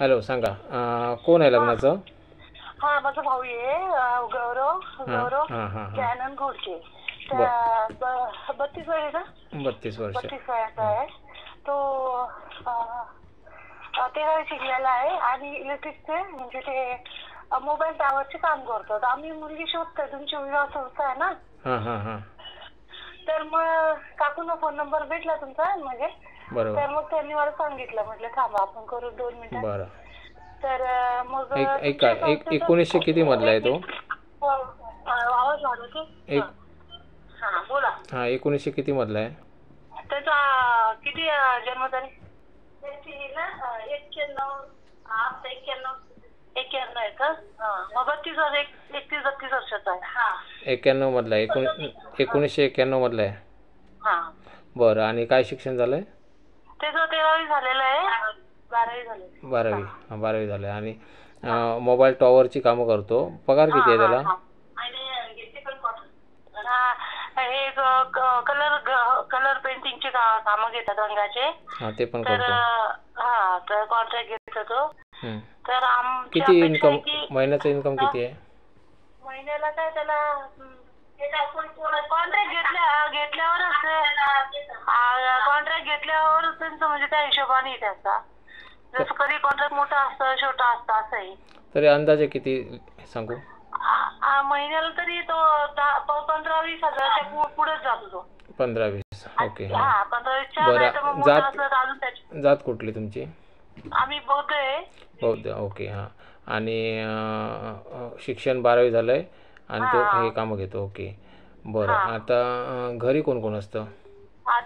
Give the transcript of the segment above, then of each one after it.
Hello, सांगा. कोण आहे हा लग्नाचं? हा माझा भाऊ आहे गौरव हां गौरव हां हां हां. दयानंद घोडके. बर. त्या 32 वय आहे ना. 32 वर्ष. 32 वयाचा हं. आहे तो. 13वी शिकलेला आहे आणि इलेक्ट्रिकचे म्हणजे ते मोबाईल टॉवरचे काम करतो. तर आम्ही मुलगी शोधतोय, तुमची विवाह संस्था आहे ना. हां हां हां. तर मग काकूंना फोन नंबर भेटला तुमचा म्हणजे. बरोबर. तर मग त्यांनी मला सांगितलं, म्हटलं थांबा आपण करू 2 मिनिटात. बरं. तर मग ऐका, तुमच्या संस्थेचं 1900 किती मधला आहे एक तो? मिनिट. आवाज वाढवते. एक हा बोला. हां, 1900 किती मधला आहे? त्याचा किती जन्मतारीख? त्याची ना 91 आहे का? मग 31 वर्षाचा आहे. हा 91 मधला आहे. 1991 मधला आहे. हा. बरं. आणि काय शिक्षण झालं आहे? त्याचं 13वी झालेलं आहे. 12वी झाले. 12वी. हां, 12वी झालं आहे. आणि मोबाईल टॉवरची कामं करतो. पगार किती आहे त्याला? हे कलर पेंटिंगचे कामं घेतात रंगाचे. हां, ते पण तर करतो. तर कॉन्ट्रॅक्ट घेतो तो. हं. तर आमची किती अपेक्षा इन्कम, आहे की महिन्याचं इन्कम किती आहे? महिन्याला काय त्याला कॉन्ट्रॅक्ट घेतल्यावरच त्यांचं म्हणजे त्या हिशोबाने त्याचा. जसं कधी कॉन्ट्रॅक्ट मोठा असतं, छोटा असतं असंही. तरी अंदाजे किती सांगू? महिन्याला तरी तो 15-20 हजाराच्या पुढेच जातो तो. 15-20. ओके. हा हां. 15-20च्या नाही तर मग मोठा असलं तर अजून त्याची. जात कुठली तुमची? आम्ही बौद्ध आहे. बौद्ध. ओके. हां. आणि शिक्षण 12वी झालं आहे आणि तो हे कामं घेतो. ओके. बरं. आता घरी कोण कोण असतं?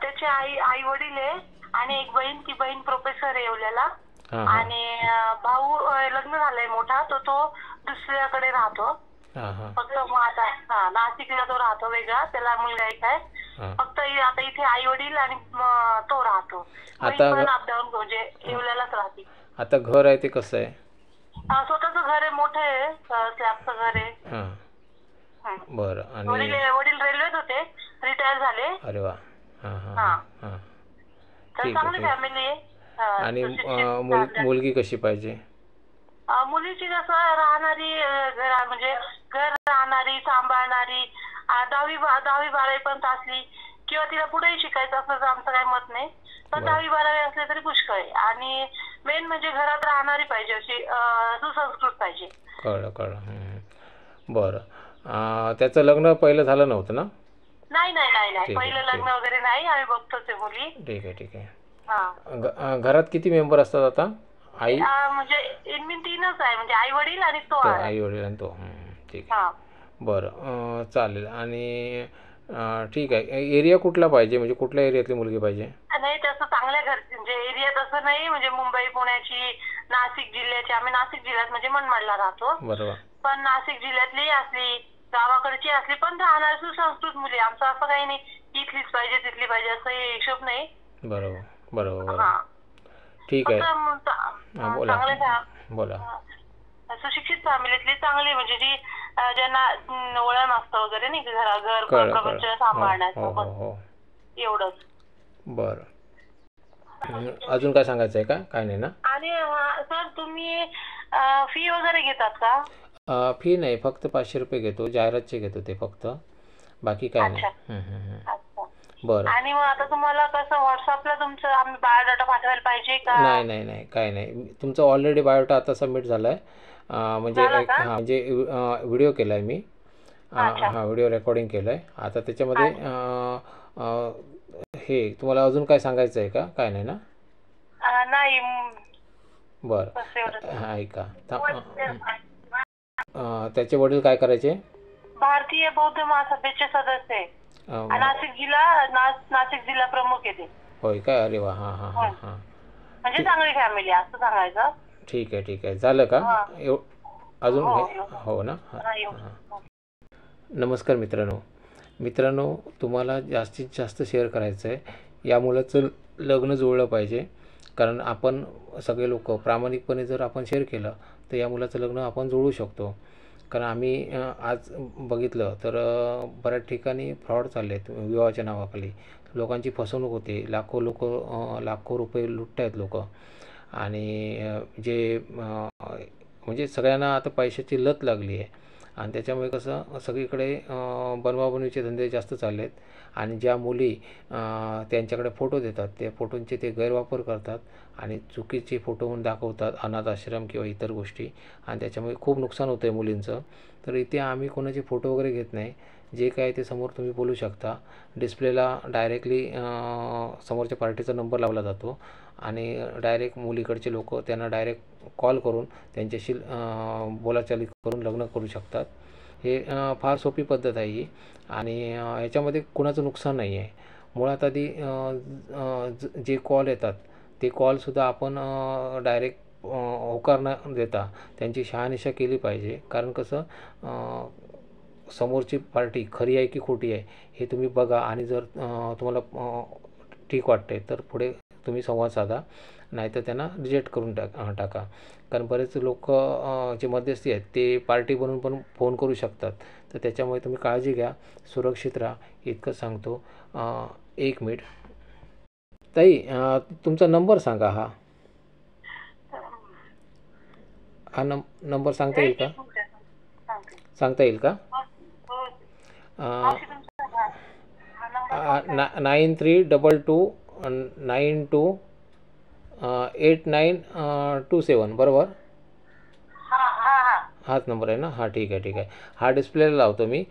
त्याचे आई वडील आहे आणि एक बहीण. ती बहीण प्रोफेसर आहे येवल्याला. हां हां आणि भाऊ लग्न झालंय मोठा, तो दुसऱ्याकडे राहतो. हां हां फक्त मग आता नाशिकला तो राहतो वेगळा, त्याला मुलगा एक आहे. हां. फक्त आता इथे आई वडील आणि तो राहतो. आता बहीण पण अपडाऊन म्हणजे येवल्यालाच राहते. आता घर आहे ते कसं आहे? स्वतःचं घर आहे, मोठं आहे, स्लॅबचं घर आहे. हां. बरं. आणि वडील रेल्वेत होते, रिटायर झाले. अरे वा. हां हां हा. हां. तर ठीक आहे, चांगली ठीक आहे. फॅमिली आहे. आणि सुशिक्षित मुलगी कशी पाहिजे? मुलीची कसं राहणारी, म्हणजे घर राहणारी, सांभाळणारी, 10वी-12वी पर्यंत असली किंवा तिला पुढेही शिकायचं असलं तर आमचं काही मत नाही. पण 10वी-12वी असले तरी पुष्कळ आहे. आणि मेन म्हणजे घरात राहणारी पाहिजे, अशी सुसंस्कृत पाहिजे. कळलं. बरं. त्याचं लग्न पहिलं झालं नव्हतं ना? नाही, पहिलं लग्न वगैरे नाही. आम्ही बघतोच आहे मुली. ठीक आहे. घरात किती मेंबर असतात आता? आई म्हणजे इनमीन 3च आहे, म्हणजे आई वडील आणि तो आहे. आई वडील आणि तो. ठीक आहे. बरं. चालेल. आणि ठीक आहे. एरिया कुठला पाहिजे, म्हणजे कुठल्या एरियातली मुलगी पाहिजे? नाही तसं चांगल्या घरची म्हणजे एरिया तसं नाही, म्हणजे मुंबई पुण्याची, नाशिक जिल्ह्याची. आम्ही नाशिक जिल्ह्यात म्हणजे मनमाडला राहतो. बरोबर. पण नाशिक जिल्ह्यातली असली, गावाकडची असली, पण राहणार सुसंस्कृत मुली. आमचं असं काही नाही इथलीच पाहिजे तिथली पाहिजे असं हिशोब नाही. बरोबर. ठीक आहे. बोला. सुशिक्षित फॅमिलीतली चांगली, म्हणजे जी ज्यांना वळण असतं वगैरे नाही, घर प्रपंच सांभाळण्याचं. एवढंच. बरं. अजून काय सांगायचं आहे का? काय नाही ना? आणि सर तुम्ही फी वगैरे घेतात का? फी नाही, फक्त 500 रुपये घेतो. जाहिरातचे घेतो ते फक्त, बाकी काय नाही. बरं. आणि मग आता तुम्हाला कसं व्हॉट्सअपला तुमचं आम्ही बायोडाटा पाठवायला पाहिजे का? नाही, काय नाही. तुमचा ऑलरेडी बायोडाटा आता सबमिट झाला आहे. म्हणजे व्हिडिओ केला आहे मी. व्हिडिओ रेकॉर्डिंग केलं आहे. आता त्याच्यामध्ये हे तुम्हाला अजून काय सांगायचं आहे का? काय नाही ना? नाही. बरं. ऐका, त्याचे वडील काय करायचे? भारतीय बौद्ध महासभेचे सदस्य आहे. नाशिक जिल्हा प्रमुख आहे. होय काय? अरे वा. हां. म्हणजे चांगली फॅमिली असं सांगायचं. ठीक आहे. झालं का अजून? हो ना. नमस्कार मित्रांनो, तुम्हाला जास्तीत जास्त शेअर करायचं आहे. या मुलाचं लग्न जुळलं पाहिजे, कारण आपण सगळे लोक प्रामाणिकपणे जर आपण शेअर केलं तर या मुलाचं लग्न आपण जुळवू शकतो. कारण आम्ही आज बघितलं तर बऱ्याच ठिकाणी फ्रॉड चालले आहेत. विवाहाच्या नावाखाली लोकांची फसवणूक होते. लाखो रुपये लुटत आहेत लोक. आणि म्हणजे सगळ्यांना आता पैशाची लत लागली आहे आणि त्याच्यामुळे कसं सगळीकडे बनवाबनवीचे धंदे जास्त चालले आहेत आणि ज्या मुली त्यांच्याकडे फोटो देतात त्या फोटोंचे ते गैरवापर करतात आणि चुकीचे फोटो म्हणून दाखवतात अनाथ आश्रम किंवा इतर गोष्टी आणि त्याच्यामुळे खूप नुकसान होतं आहे मुलींचं. तर इथे आम्ही कोणाचे फोटो वगैरे घेत नाही. जे काय ते समोर तुम्ही बोलू शकता. डिस्प्लेला डायरेक्टली समोरच्या पार्टीचा नंबर लावला जातो आणि डायरेक्ट मुलीकडचे लोक त्यांना डायरेक्ट कॉल करून त्यांच्याशी बोलाचाली करून लग्न करू शकतात. हे फार सोपी पद्धत आहे ही आणि ह्याच्यामध्ये कुणाचं नुकसान नाही आहे. मुळात आधी जे कॉल येतात ते कॉलसुद्धा आपण डायरेक्ट होकार न देता त्यांची शहानिशा केली पाहिजे. कारण कसं समोरची पार्टी खरी आहे की खोटी आहे हे तुम्ही बघा आणि जर तुम्हाला ठीक वाटते तर पुढे तुम्ही संवाद साधा, नाहीतर त्यांना रिजेक्ट करून टाका. कारण बरेच लोक जे मध्यस्थी आहेत ते पार्टी बनवून पण फोन करू शकतात. तर त्याच्यामुळे तुम्ही काळजी घ्या, सुरक्षित राहा इतकंच सांगतो. 1 मिनिट ताई, तुमचा नंबर सांगा. हा नंबर सांगता येईल का? सांगता येईल का? 9322928927 बरोबर? हाच नंबर आहे ना? हां, ठीक आहे. हा डिस्प्लेला लावतो मी.